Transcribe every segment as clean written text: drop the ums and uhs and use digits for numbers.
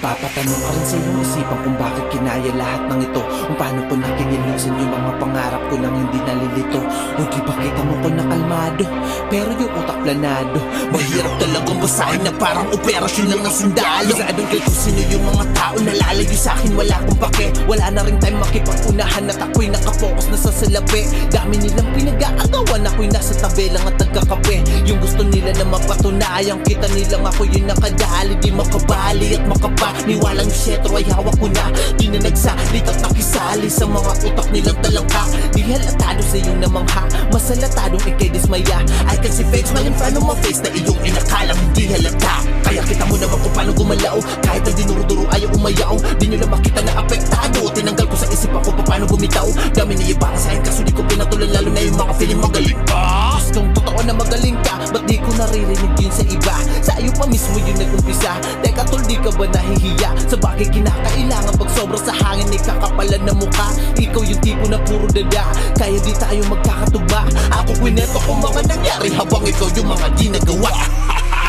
Napapatanong ka rin sa iyong isipan kung bakit kinaya lahat ng ito, kung paano ko nakikilisan yung mga pangarap ko nang hindi nalilito. Huwag ipakita mo ko na kalmado, pero yung utak planado. Mahirap talagang basahin na parang operasyon lang ng sundalo. Masyadong kay kung sino yung mga tao na lalayo sa akin, wala akong pake. Wala na rin time makipag-unahan at ako'y nakapokus na sa salapi. Dami nilang pinag-aagawan, ako'y nasa tabi lang at nagkakape. Yung gusto nila na mapatunayan, kita nilang ako yung nakadali. Di makabali at makapaniwalang syetro ay hawak ko na. Di na nagsalit at nakisali sa mga utak nilang talangka. Di halatado sa iyong namangha, masalatadong ikay dismaya. I can see fake smile in front of my face na iyong inakalang hindi halata. Kaya kita mo naman kung paano gumalaw, kahit na dinuro-duro ayaw umayaw. Di nyo na makita na apektado, tinanggal ko sa isip ako paano bumitaw. Dami na iba ka sa akin kaso di ko pinatulan, lalo na yung mga feeling magaling ka. Gustong totoo na magaling ka, ba't di ko naririnig yun sa iba? Sa iyo pa mismo yun nag-umpisa. Teka tol, di ka ba nahihiya? Sa bagay kinakailangan pag sobra sa hangin ay kakapalan na mukha. Ikaw yung tipo na puro dada, kaya di tayo magkakatugma. Ako kwineto kung mga nangyari habang ikaw yung mga di nagawa.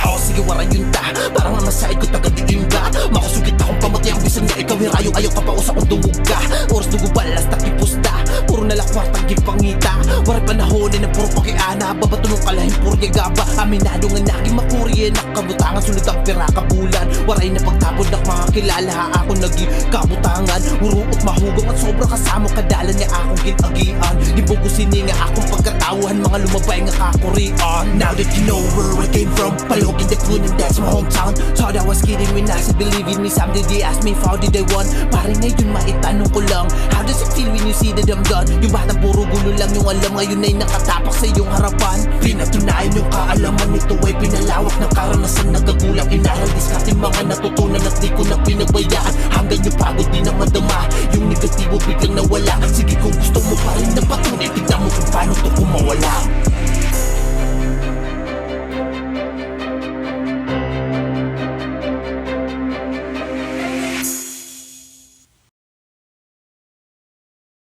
O sige waran yun ta, parang ang masahid ko taga-diin ka. Makusugit akong pamatay ang bisan niya ikaw hirayo. Ayaw ka pa usa kung dungog ka, oras dugo balas takipusta. Puro nalakwartang gipangita, waray panahonin na puro pakiana. Babatunong kalahin puro gagaba, aminado nga naging makurye. Nakabutangan sulit ang pira kabulan, waray na pagtapon ng mga kilala. Ako naging kabutangan, uruot mahugong at sobrang kasama kadala niya akong ginagian. Ibugusin niya nga akong pagkatauhan, mga lumabay nga kakurian. Now that you know where I came from, palog in the clue and that's my hometown. Thought I was kidding when I said believe in me. Someday they asked me if how did I want. Parang ngayon maitanong ko lang, how does it feel when you see that I'm done? Yung batang puro gulo lang yung alam, ngayon ay nakatapak sa iyong harapan. Pinatunayan yung kaalaman nito ay pinalawak ng karanasan. Nagagulang inaral diskating mga natutunan at di ko na pinabayaan. Hanggang yung pagod di na madama, yung negatibo biglang nawala. Sige